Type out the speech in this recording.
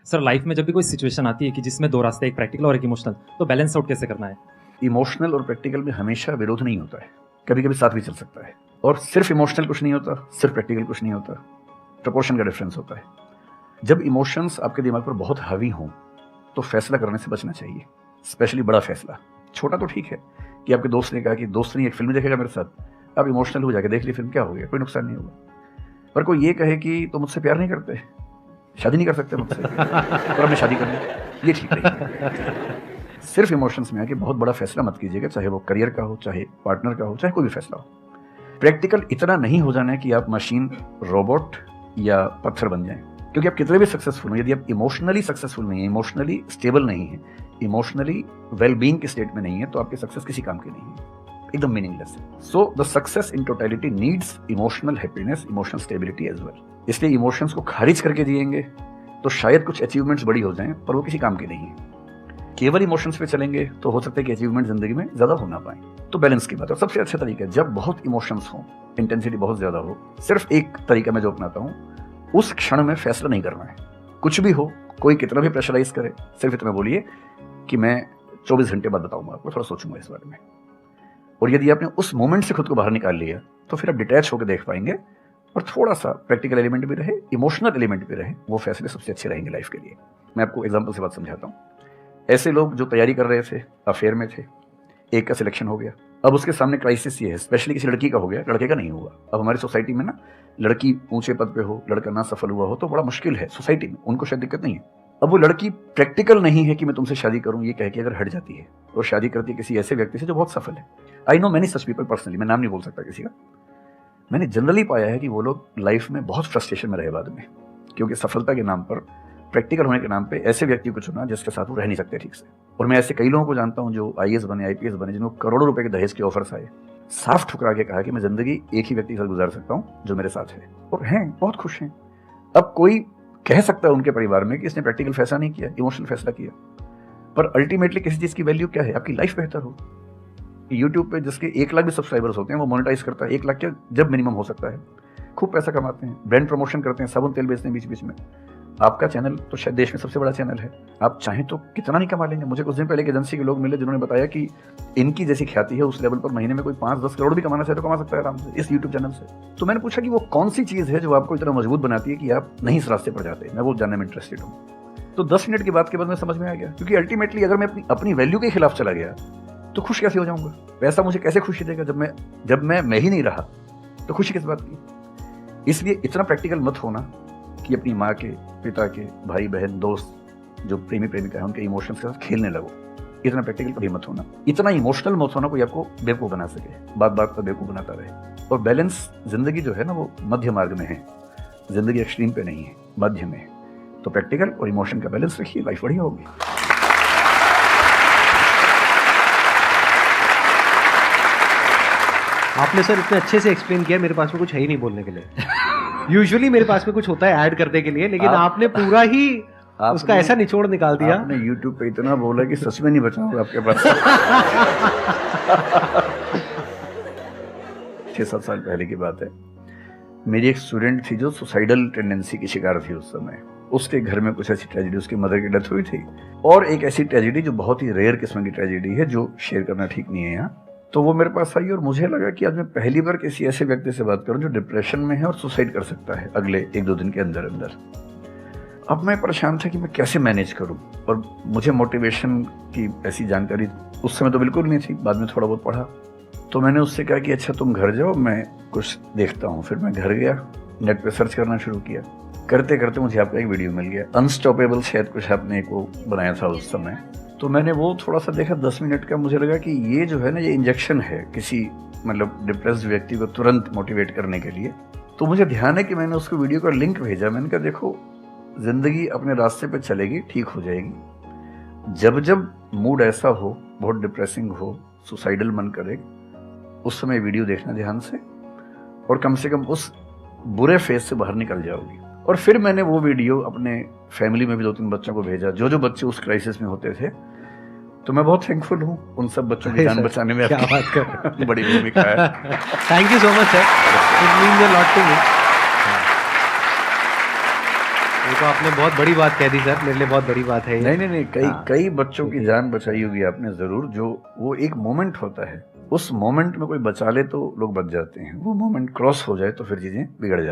Sir life में जब भी कोई सिचुएशन आती है कि जिसमें दो रास्ते, एक प्रैक्टिकल और एक इमोशनल, तो बैलेंस आउट कैसे करना है? इमोशनल और प्रैक्टिकल में हमेशा विरोध नहीं होता है, कभी कभी साथ भी चल सकता है। और सिर्फ इमोशनल कुछ नहीं होता, सिर्फ प्रैक्टिकल कुछ नहीं होता, प्रपोर्शन का डिफरेंस होता है। जब इमोशंस आपके दिमाग पर बहुत हावी हों तो फैसला करने से बचना चाहिए, स्पेशली बड़ा फैसला। छोटा तो ठीक है कि आपके दोस्त ने कहा कि दोस्त नहीं एक फिल्म देखेगा मेरे साथ, आप इमोशनल हो जाके देख ली फिल्म, क्या हो गया, कोई नुकसान नहीं होगा। पर कोई ये कहे कि तुम मुझसे प्यार नहीं करते, शादी नहीं कर सकते मुझसे और हमने शादी करनी, ये ठीक नहीं। सिर्फ इमोशंस में आके बहुत बड़ा फैसला मत कीजिएगा, चाहे वो करियर का हो, चाहे पार्टनर का हो, चाहे कोई भी फैसला हो। प्रैक्टिकल इतना नहीं हो जाना है कि आप मशीन, रोबोट या पत्थर बन जाएं, क्योंकि आप कितने भी सक्सेसफुल हो, यदि आप इमोशनली सक्सेसफुल नहीं है, इमोशनली स्टेबल नहीं है, इमोशनली वेलबींग के स्टेट में नहीं है, तो आपकी सक्सेस किसी काम की नहीं है, एकदम मीनिंगलेस है। So the success in totality needs emotional happiness, emotional stability as well. इसलिए इमोशंस को खारिज करके जिएंगे तो शायद कुछ अचीवमेंट्स बड़ी हो जाएं, पर वो किसी काम की नहीं है। केवल इमोशंस पे चलेंगे तो हो सकता है कि अचीवमेंट जिंदगी में ज्यादा हो ना पाए। तो बैलेंस की बात है। सबसे अच्छा तरीका है जब बहुत इमोशंस हो, इंटेंसिटी बहुत ज्यादा हो, सिर्फ एक तरीका मैं जो अपनाता हूँ, उस क्षण में फैसला नहीं करना है। कुछ भी हो, कोई कितना भी प्रेशराइज करे, सिर्फ इतना बोलिए कि मैं 24 घंटे बाद बताऊंगा आपको, थोड़ा सोचूंगा इस बारे में। और यदि आपने उस मोमेंट से खुद को बाहर निकाल लिया तो फिर आप डिटैच होकर देख पाएंगे, और थोड़ा सा प्रैक्टिकल एलिमेंट भी रहे, इमोशनल एलिमेंट भी रहे, वो फैसले सबसे अच्छे रहेंगे लाइफ के लिए। मैं आपको एग्जांपल से बात समझाता हूँ। ऐसे लोग जो तैयारी कर रहे थे, अफेयर में थे, एक का सिलेक्शन हो गया, अब उसके सामने क्राइसिस ये है, स्पेशली किसी लड़की का हो गया, लड़के का नहीं हुआ। अब हमारी सोसाइटी में ना, लड़की ऊंचे पद पे हो, लड़का ना सफल हुआ हो तो बड़ा मुश्किल है सोसाइटी में, उनको शायद दिक्कत नहीं है। अब वो लड़की प्रैक्टिकल नहीं है कि मैं तुमसे शादी करूं ये कह के अगर हट जाती है और शादी करती है किसी ऐसे व्यक्ति से जो बहुत सफल है। I know many such people personally, मैं नाम नहीं बोल सकता किसी का। मैंने जनरली पाया है कि वो लोग लाइफ में बहुत फ्रस्ट्रेशन में रहे बाद में, क्योंकि सफलता के नाम पर, प्रैक्टिकल होने के नाम पे ऐसे व्यक्ति को चुना जिसके साथ वो रह नहीं सकते ठीक से। और मैं ऐसे कई लोगों को जानता हूं जो IAS बने, IPS बने, जिनको करोड़ों रुपए के दहेज के ऑफर्स आए, साफ ठुकरा के कहा कि मैं जिंदगी एक ही व्यक्ति के साथ गुजार सकता हूँ जो मेरे साथ है, और हैं बहुत खुश हैं। अब कोई कह सकता है उनके परिवार में कि इसने प्रैक्टिकल फैसला नहीं किया, इमोशनल फैसला किया, पर अल्टीमेटली किसी चीज की वैल्यू क्या है? आपकी लाइफ बेहतर हो। यूट्यूब पे जिसके 1 लाख भी सब्सक्राइबर्स होते हैं वो मोनेटाइज करता है, 1 लाख क्या जब मिनिमम हो सकता है, खूब पैसा कमाते हैं, ब्रांड प्रमोशन करते हैं, साबुन तेल बेचते हैं बीच बीच में। आपका चैनल तो शायद देश में सबसे बड़ा चैनल है, आप चाहें तो कितना नहीं कमा लेंगे। मुझे कुछ दिन पहले एक एजेंसी के लोग मिले जिन्होंने बताया कि इनकी जैसी ख्याति है उस लेवल पर महीने में कोई 5-10 करोड़ भी कमाना चाहे तो कमा सकता है आराम से इस यूट्यूब चैनल से। तो मैंने पूछा कि वो कौन सी चीज़ है जो आपको इतना मजबूत बनाती है कि आप नहीं इस रास्ते पर जाते। मैं वो जानने में इंटरेस्टेड हूँ। तो 10 मिनट की बात के बाद मैं समझ में आ गया, क्योंकि अल्टीमेटली अगर मैं अपनी वैल्यू के खिलाफ चला गया तो खुश कैसे हो जाऊंगा? पैसा मुझे कैसे खुशी देगा जब मैं ही नहीं रहा, तो खुशी किस बात की? इसलिए इतना प्रैक्टिकल मत होना कि अपनी माँ के, पिता के, भाई बहन, दोस्त जो प्रेमी प्रेमिका है उनके इमोशंस के साथ खेलने लगो। इतना प्रैक्टिकल कभी मत होना, इतना इमोशनल मत होना कोई आपको बेवकूफ़ बना सके, बात बात पर बेवकूफ़ बनाता रहे। और बैलेंस जिंदगी जो है ना वो मध्य मार्ग में है, जिंदगी एक्सट्रीम पे नहीं है, मध्य में है। तो प्रैक्टिकल और इमोशन का बैलेंस रखिए, लाइफ बढ़िया होगी। आपने सर इतने अच्छे से एक्सप्लेन किया, मेरे पास में कुछ है ही नहीं बोलने के लिए। यूजुअली मेरे पास में कुछ होता है ऐड करने के लिए, लेकिन आपने पूरा ही उसका ऐसा निचोड़ निकाल दिया। आपने YouTube पे इतना बोला कि सच में नहीं बचा होगा आपके पास। 6-7 साल पहले की बात है, मेरी एक स्टूडेंट थी जो सुसाइडल टेंडेंसी की शिकार थी उस समय। उसके घर में कुछ ऐसी ट्रेजेडी, उसकी मदर की डेथ हुई थी, और एक ऐसी ट्रेजेडी जो बहुत ही रेयर किस्म की ट्रेजेडी है जो शेयर करना ठीक नहीं है यहाँ। तो वो मेरे पास आई और मुझे लगा कि आज मैं पहली बार किसी ऐसे व्यक्ति से बात करूं जो डिप्रेशन में है और सुसाइड कर सकता है अगले 1-2 दिन के अंदर अंदर। अब मैं परेशान था कि मैं कैसे मैनेज करूं, और मुझे मोटिवेशन की ऐसी जानकारी उस समय तो बिल्कुल नहीं थी, बाद में थोड़ा बहुत पढ़ा। तो मैंने उससे कहा कि अच्छा तुम घर जाओ, मैं कुछ देखता हूँ। फिर मैं घर गया, नेट पे सर्च करना शुरू किया, करते करते मुझे आपका एक वीडियो मिल गया, अनस्टॉपेबल शायद कुछ आपने एक वो बनाया था उस समय। तो मैंने वो थोड़ा सा देखा 10 मिनट का, मुझे लगा कि ये जो है ना, ये इंजेक्शन है किसी मतलब डिप्रेस्ड व्यक्ति को तुरंत मोटिवेट करने के लिए। तो मुझे ध्यान है कि मैंने उसको वीडियो का लिंक भेजा। मैंने कहा देखो, जिंदगी अपने रास्ते पे चलेगी, ठीक हो जाएगी। जब जब मूड ऐसा हो, बहुत डिप्रेसिंग हो, सुसाइडल मन करे, उस समय वीडियो देखना ध्यान से, और कम से कम उस बुरे फेज से बाहर निकल जाओगी। और फिर मैंने वो वीडियो अपने फैमिली में भी 2-3 बच्चों को भेजा जो बच्चे उस क्राइसिस में होते थे। तो मैं बहुत थैंकफुल हूँ उन सब बच्चों की जान बचाने में, क्या बात कर बड़ी भूमिका है। Thank you so much sir, it means a lot to me. ये तो आपने बहुत बड़ी बात कह दी सर, मेरे लिए बहुत बड़ी बात है ये। नहीं, कई बच्चों की जान बचाई होगी आपने जरूर। जो वो एक मोमेंट होता है, उस मोमेंट में कोई बचा ले तो लोग बच जाते हैं, वो मोमेंट क्रॉस हो जाए तो फिर चीजें बिगड़ जाती हैं।